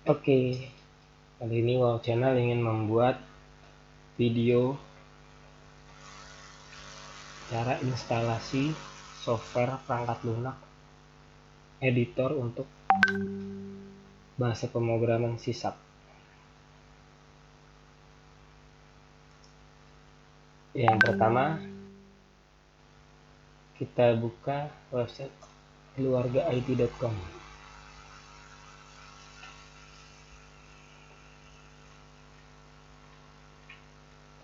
Oke, kali ini Wow Channel ingin membuat video cara instalasi software perangkat lunak editor untuk bahasa pemrograman C#. Yang pertama, kita buka website keluargaIT.com.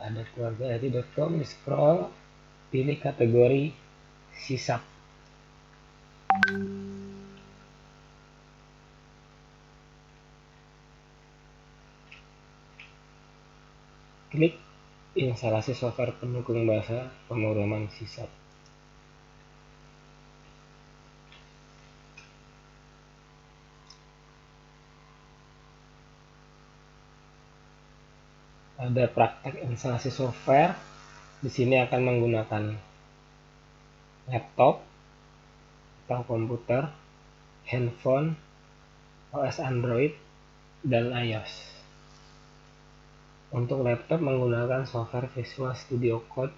Ada keluargaIT.com, di scroll, pilih kategori C#. Klik instalasi software pendukung bahasa pemrograman C#. Ada praktek instalasi software. Di sini akan menggunakan laptop atau komputer, handphone, OS Android, dan iOS. Untuk laptop menggunakan software Visual Studio Code,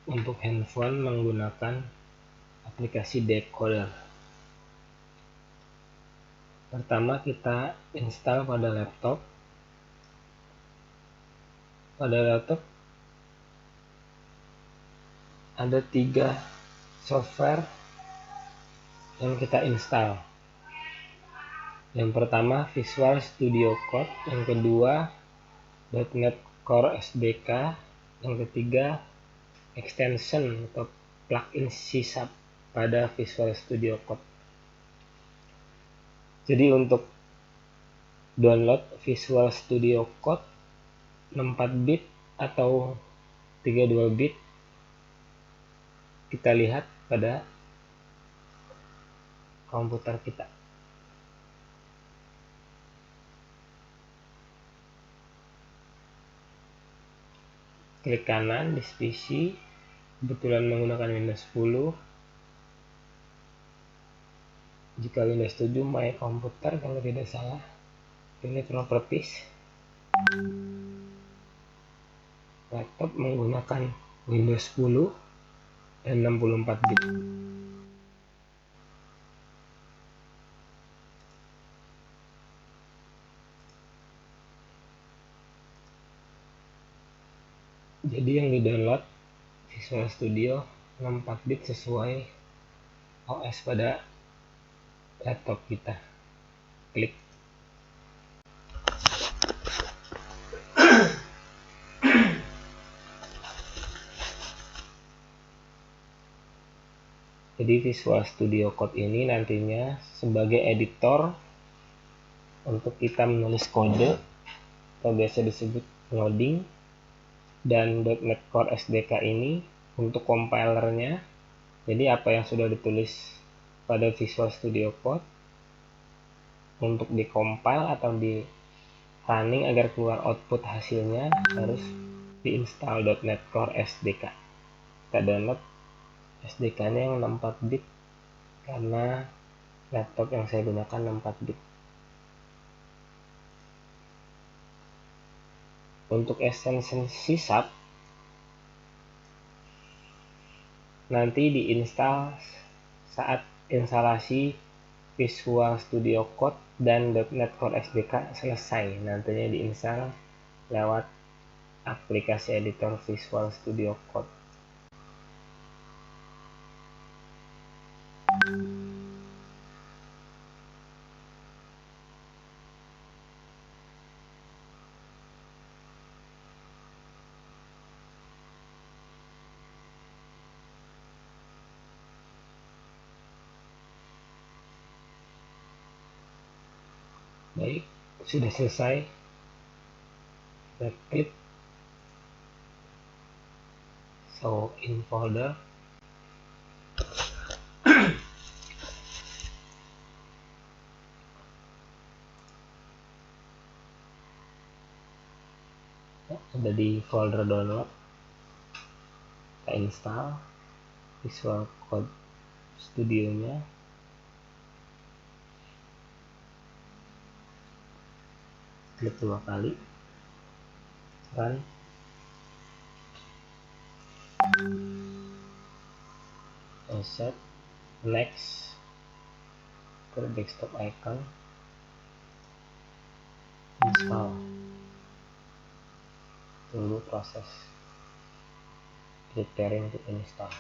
untuk handphone menggunakan aplikasi Decoder. Pertama kita install pada laptop. Pada laptop ada 3 software yang kita install. Yang pertama Visual Studio Code, yang kedua .NET Core SDK, yang ketiga extension atau plugin C# pada Visual Studio Code. Jadi untuk download Visual Studio Code 64 bit atau 32 bit, kita lihat pada komputer kita. Klik kanan di PC, kebetulan menggunakan Windows 10. Jika Windows 7 My Computer kalau tidak salah, pilih Properties. Laptop menggunakan Windows 10 dan 64 bit. Jadi yang di-download Visual Studio 64 bit sesuai OS pada laptop kita. Klik. Jadi Visual Studio Code ini nantinya sebagai editor untuk kita menulis kode atau biasa disebut ngoding, dan .NET Core SDK ini untuk compilernya. Jadi apa yang sudah ditulis pada Visual Studio Code untuk di-compile atau di running agar keluar output hasilnya harus diinstal .NET Core SDK. Kita download SDK-nya yang 64 bit karena laptop yang saya gunakan 64 bit. Untuk extension C# nanti diinstal saat instalasi Visual Studio Code dan .NET Core SDK selesai. Nantinya diinstal lewat aplikasi editor Visual Studio Code. Baik, sudah selesai. Kita klik show in folder. Ada di folder download. Kita install Visual Code Studio-nya. klik 2 kali, run, reset, next, ke desktop icon, install, tunggu proses preparing to install.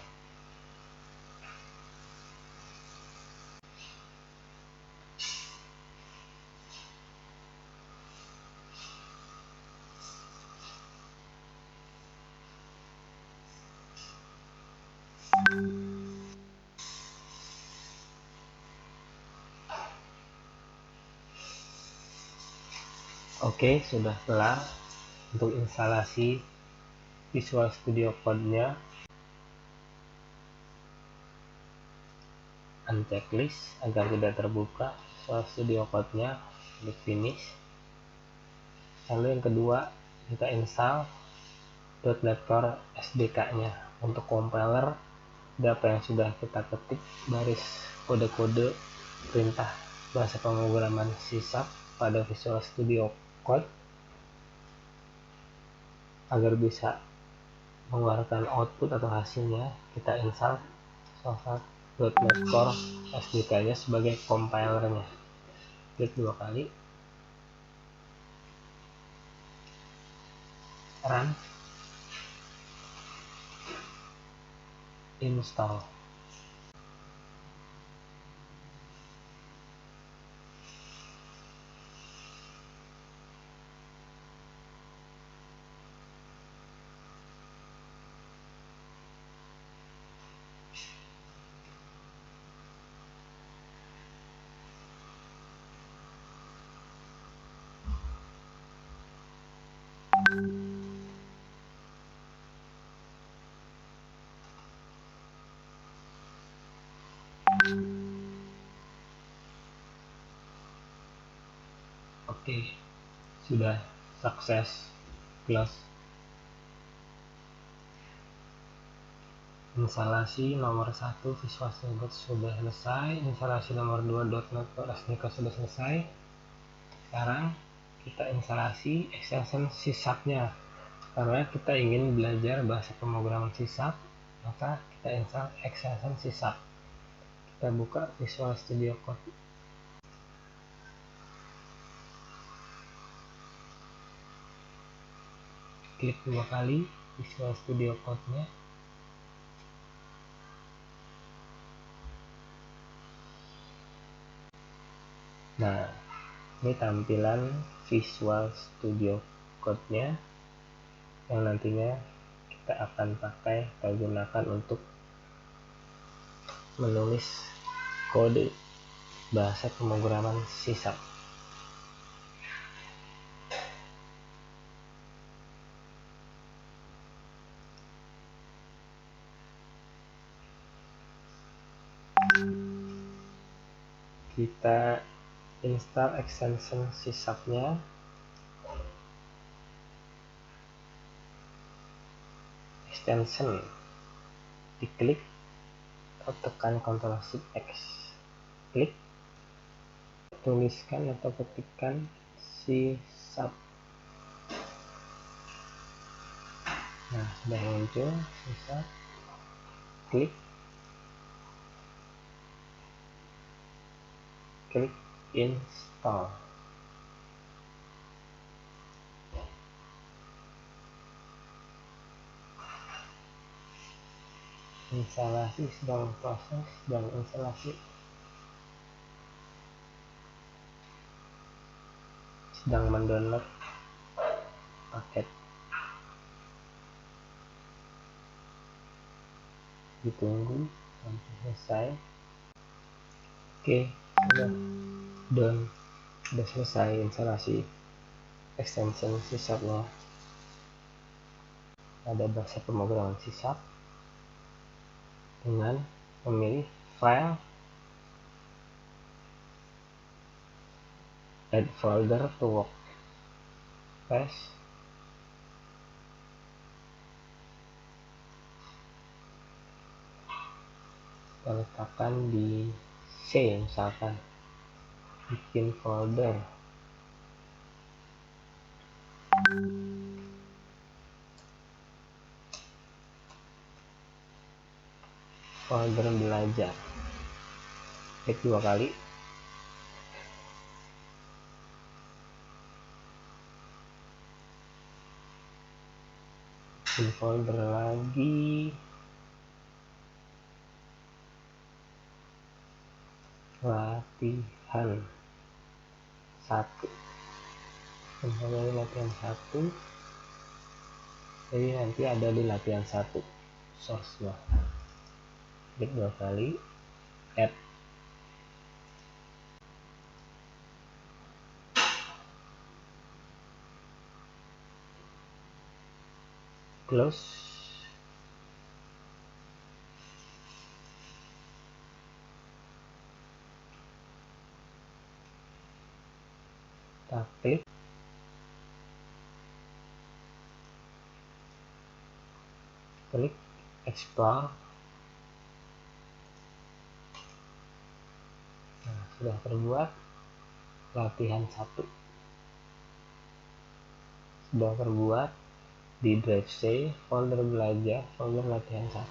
Oke, sudah kelar untuk instalasi Visual Studio Code-nya. Unchecklist agar tidak terbuka Visual Studio Code-nya, klik finish. Lalu yang kedua, kita install .NET Core SDK-nya. Untuk compiler, apa yang sudah kita ketik, baris kode-kode perintah bahasa pemrograman C# pada Visual Studio Code agar bisa mengeluarkan output atau hasilnya. Kita install .NET Core SDK-nya sebagai compilernya. Klik 2 kali, run, install. Oke, sudah sukses. Close. Instalasi nomor 1 Visual Studio sudah selesai. Instalasi nomor 2 .NET Core SDK sudah selesai. Sekarang kita instalasi extension C# nya. Karena kita ingin belajar bahasa pemrograman C#, maka kita install extension C#. Kita buka Visual Studio Code. Klik 2 kali Visual Studio Code-nya. Nah, ini tampilan Visual Studio Code-nya yang nantinya kita akan pakai atau gunakan untuk menulis kode bahasa pemrograman C#. Kita install extension C# nya. Extension diklik atau tekan Ctrl+Shift+X, klik, tuliskan atau ketikkan C#. Nah, sudah muncul C#, klik install. Instalasi sedang proses dan instalasi sedang mendownload paket. Ditunggu sampai selesai. Oke, sudah selesai instalasi extension C# nya. Ada bahasa pemrograman C# dengan memilih file, add folder to work, paste, kita letakkan di C, misalkan bikin folder, folder belajar, klik 2 kali. Di folder lagi, latihan 1, kembali latihan 1. Jadi nanti ada di latihan 1 source-nya. Klik 2 kali, add. Close. Aktif. Klik explore. Nah, sudah terbuat latihan 1. Sudah terbuat di drive C, folder belajar, folder latihan 1.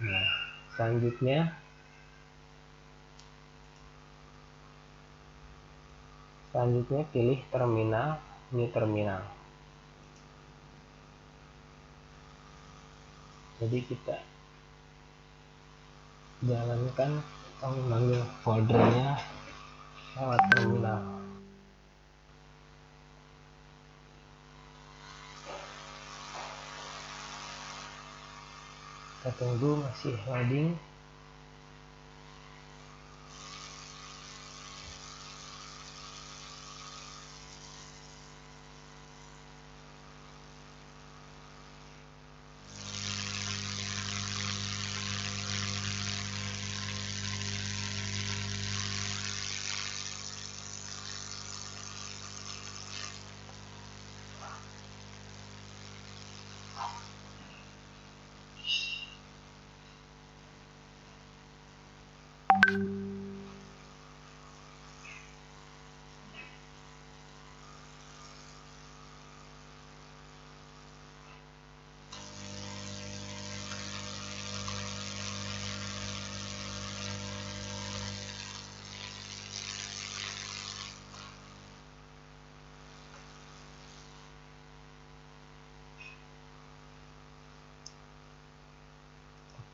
Nah, selanjutnya pilih terminal, new terminal. Jadi kita jalankan atau memanggil foldernya lewat terminal. Kita tunggu, masih loading.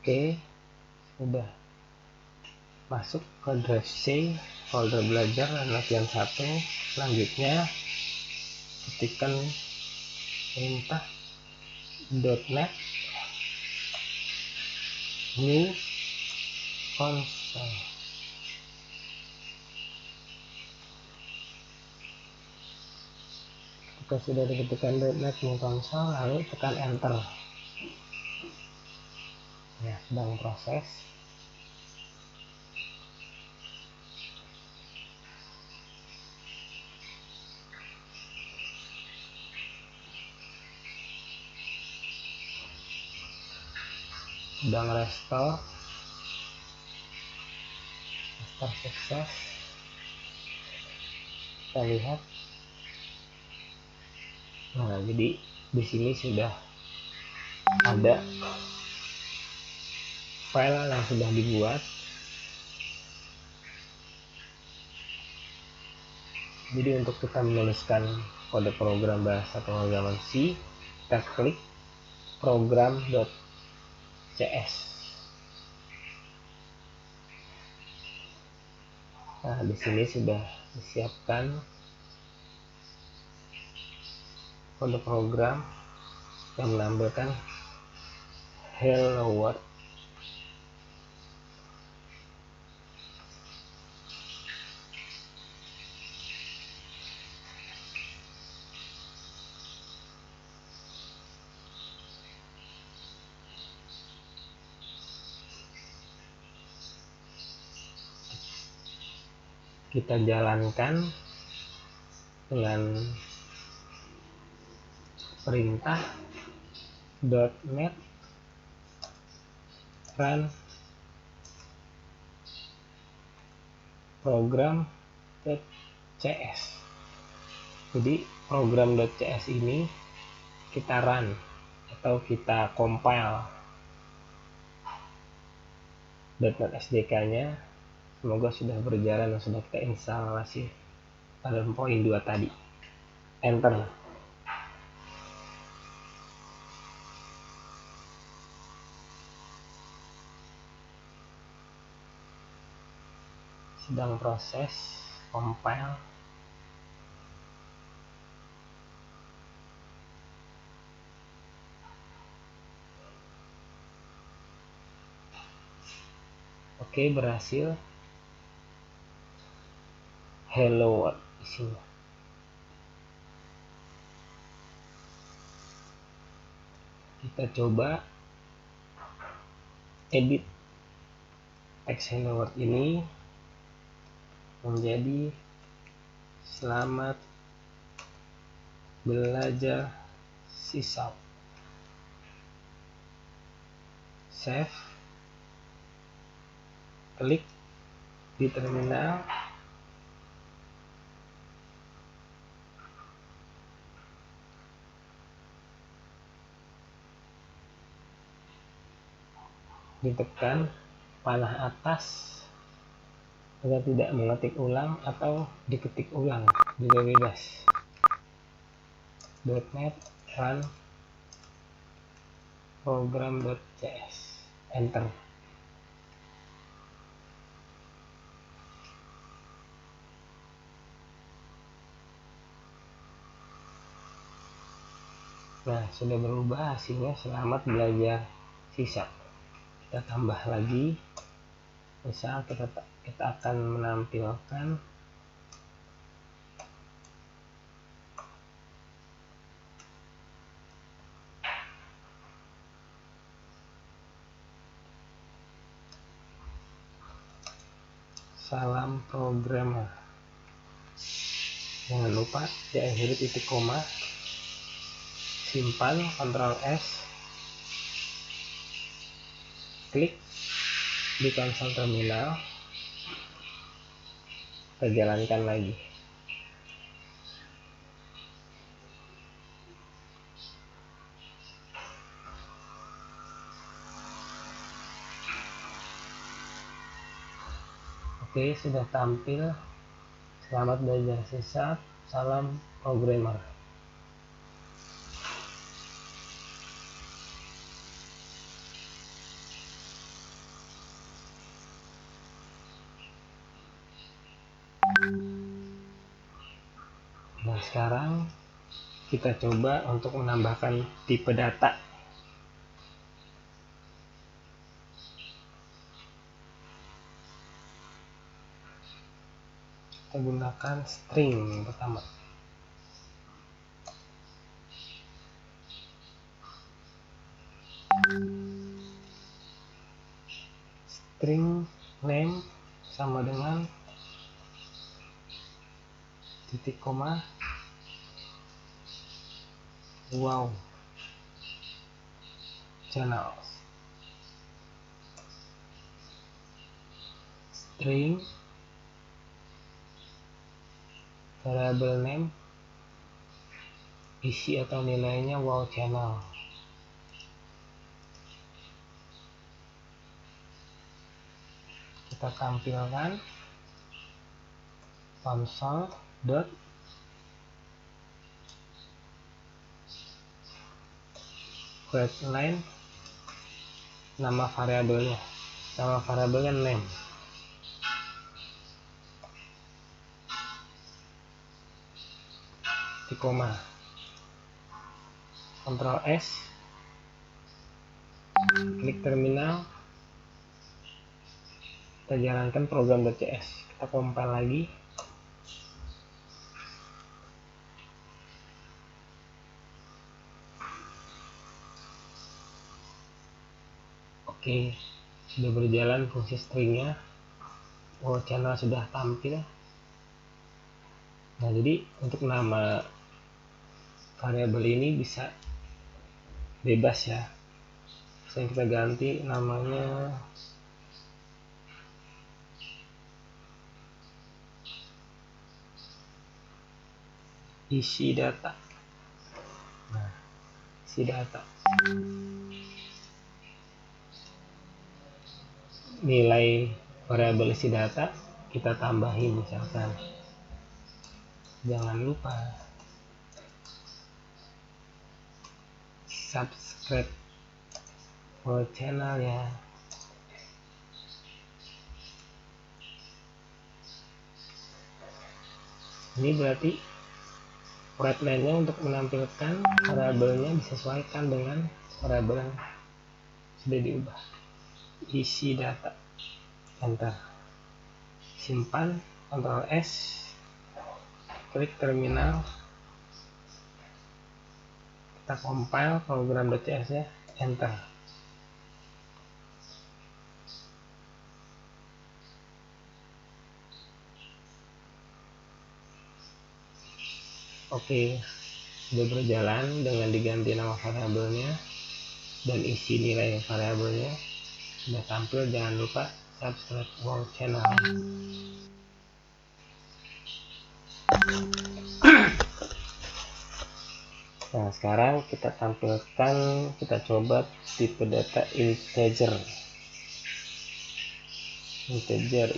Oke, sudah masuk ke drive C, folder belajar dan latihan 1. Selanjutnya ketikkan perintah .NET new console. Ketika sudah diketikkan .NET new console, lalu tekan enter. Ya, sedang proses. Sedang restore sukses. Kita lihat. Nah, jadi di sini sudah ada file yang sudah dibuat. Jadi untuk kita menuliskan kode program bahasa pemrograman C, kita klik program.cs. Nah, di sini sudah disiapkan kode program yang menampilkan hello world. Kita jalankan dengan perintah .NET run program .cs. Jadi program.cs ini kita run atau kita compile .NET SDK-nya. Semoga sudah berjalan dan sudah kita instalasi pada poin 2 tadi. Enter. Sedang proses compile. Oke, berhasil. Hello world isinya. Kita coba edit teks hello world ini menjadi selamat belajar C#. Save. Klik di terminal. Ditekan panah atas agar tidak mengetik ulang atau diketik ulang, juga bebas. .NET run program.cs. Enter. Nah, sudah berubah hasilnya selamat belajar C#. Kita tambah lagi. Misal kita akan menampilkan salam programmer. Jangan lupa diakhiri titik koma. Simpan, Ctrl S, klik di konsol terminal, kita jalankan lagi. Oke, sudah tampil. Selamat belajar C#, salam programmer. Nah, sekarang kita coba untuk menambahkan tipe data. Kita gunakan string pertama. String name sama dengan titik koma wow channel. String variable name isi atau nilainya wow channel. Kita tampilkan console dot line nama variabelnya name. Di koma. Ctrl S, klik terminal, kita jalankan program.cs. Kita compile lagi. Oke, sudah berjalan fungsi stringnya. Oh, channel sudah tampil. Nah, jadi untuk nama variabel ini bisa bebas ya. Bisa kita ganti namanya isi data. Nah, isi data. Nilai variabel isi data kita tambahin, misalkan jangan lupa subscribe channel ya. Ini berarti line-nya untuk menampilkan variabelnya disesuaikan dengan variabel yang sudah diubah. Isi data, enter, simpan, Ctrl S, klik terminal, kita compile program.cs nya, enter. Oke, sudah berjalan dengan diganti nama variabelnya dan isi nilai variabelnya sudah tampil. Jangan lupa subscribe our channel. Nah, sekarang kita tampilkan, kita coba tipe data integer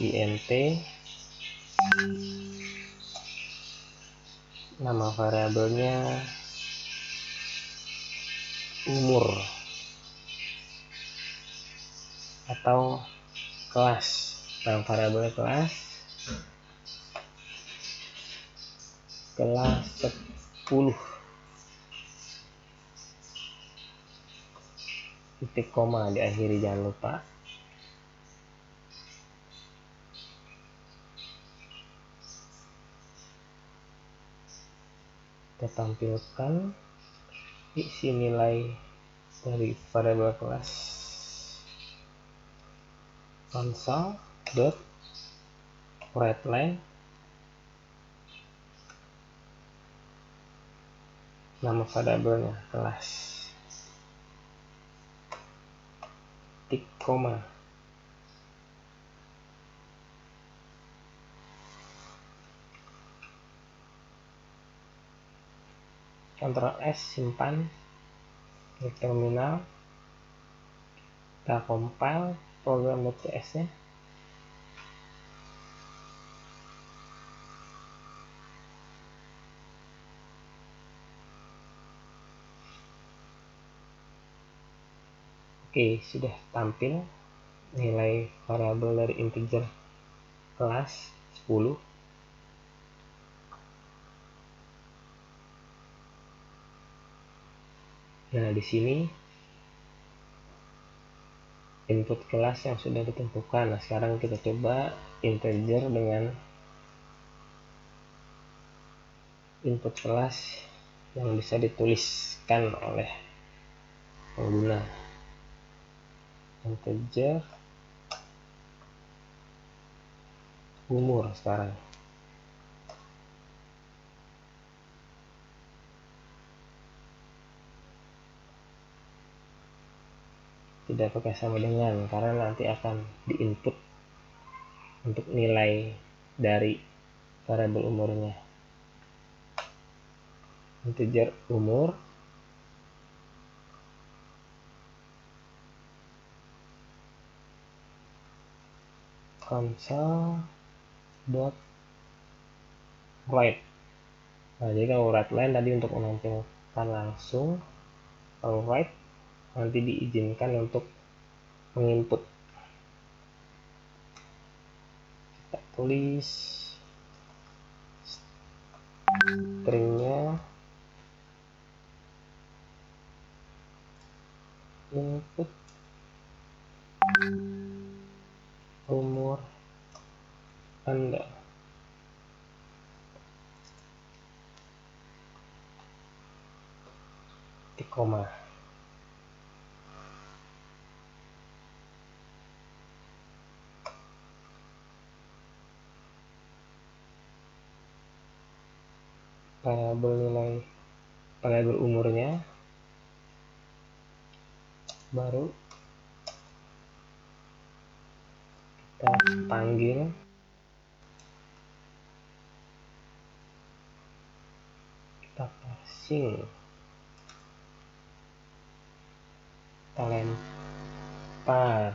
int, nama variabelnya umur atau kelas. Nama variabel kelas 10, titik koma diakhiri, jangan lupa. Kita tampilkan isi nilai dari variabel kelas, console.writeLine, nama variabelnya kelas, titik koma. Ctrl S, simpan, di terminal, kita compile program.cs nya. Oke, sudah tampil nilai variabel dari integer kelas 10. Nah, di sini input kelas yang sudah ditentukan. Nah, sekarang kita coba integer dengan input kelas yang bisa dituliskan oleh pengguna. Integer umur sekarang. Tidak pakai sama dengan, karena nanti akan diinput untuk nilai dari variabel umurnya. Integer umur, console.write. Nah, jadi kalau writeLine tadi untuk menampilkan langsung, kalau write nanti diizinkan untuk menginput. Kita tulis stringnya input umur Anda. Titik koma. Variabel umurnya, baru kita panggil kita parsing, kita lempar.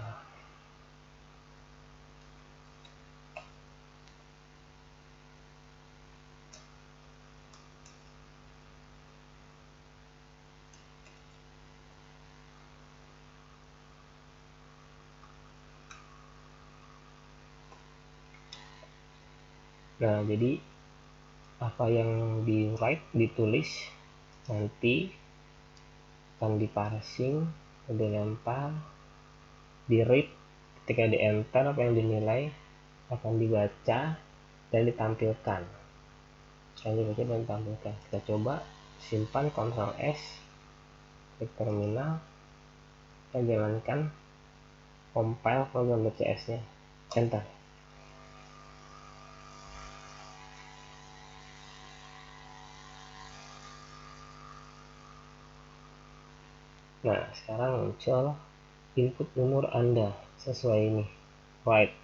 Nah, jadi apa yang ditulis nanti akan diparsing, dilempar, di read. Ketika di enter, apa yang dinilai akan dibaca dan ditampilkan. Kita coba simpan, Ctrl S, klik terminal, kita jalankan compile program.cs nya, enter. Nah, sekarang muncul input umur Anda sesuai ini. Right,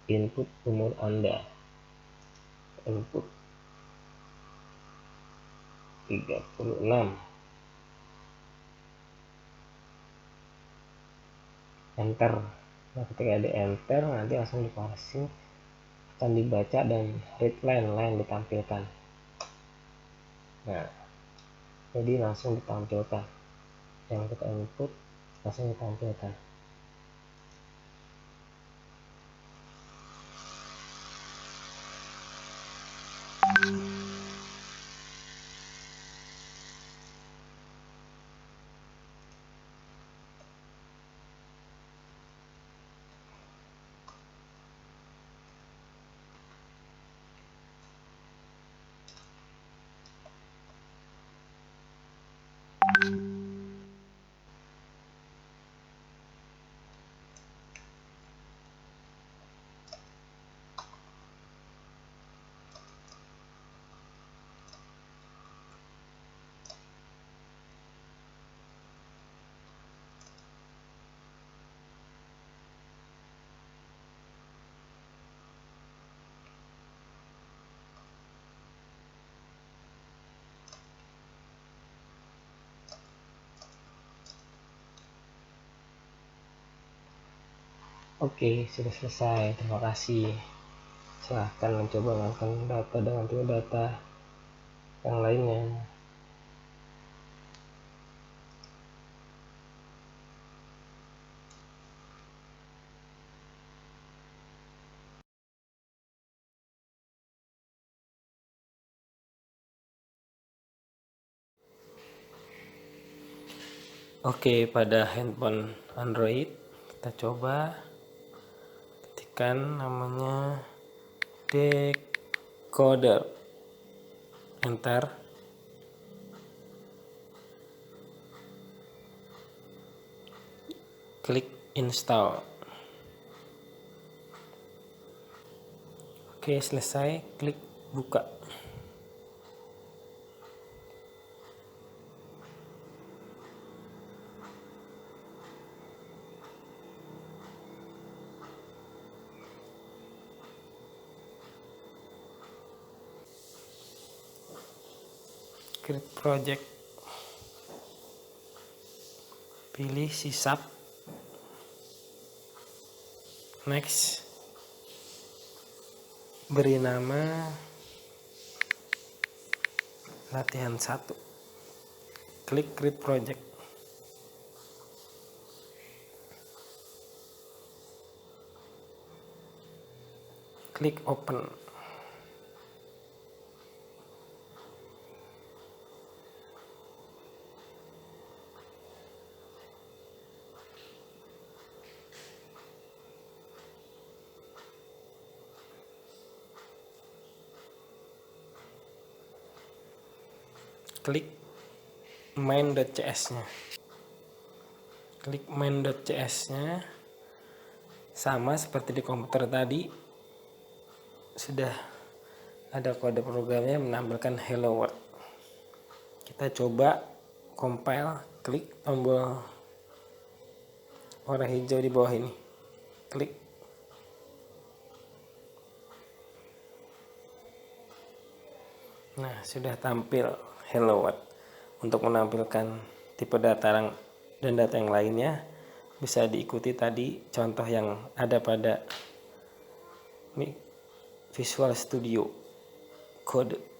input umur Anda. Input 36. Enter. Nah, ketika ada enter, nanti langsung diparsing, akan dibaca dan read line ditampilkan. Nah, jadi langsung ditampilkan. Yang kita input langsung ditampilkan. Oke, sudah selesai. Terima kasih. Silahkan mencoba menggunakan data dengan data yang lainnya. Oke, pada handphone Android kita coba ketikkan namanya decoder, enter. Klik install. Oke, selesai, klik buka. Create project, pilih sisap, next, beri nama latihan 1, klik create project, klik open. Klik main.cs nya, klik main.cs nya, sama seperti di komputer tadi, sudah ada kode programnya menampilkan hello world. Kita coba compile, klik tombol warna hijau di bawah ini, klik. Nah, sudah tampil Hello World. Untuk menampilkan tipe data dan data yang lainnya, bisa diikuti tadi contoh yang ada pada Visual Studio Code.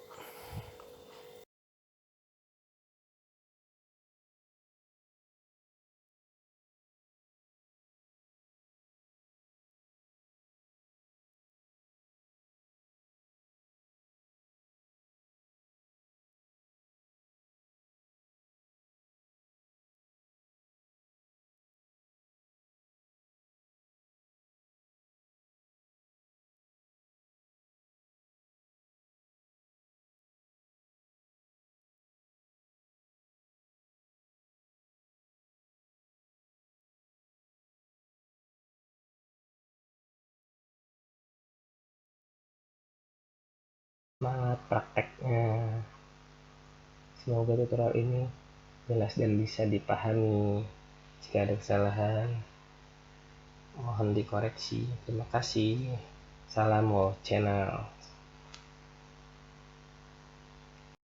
Semangat prakteknya. Semoga tutorial ini jelas dan bisa dipahami. Jika ada kesalahan, mohon dikoreksi. Terima kasih. Salam Wow Channel.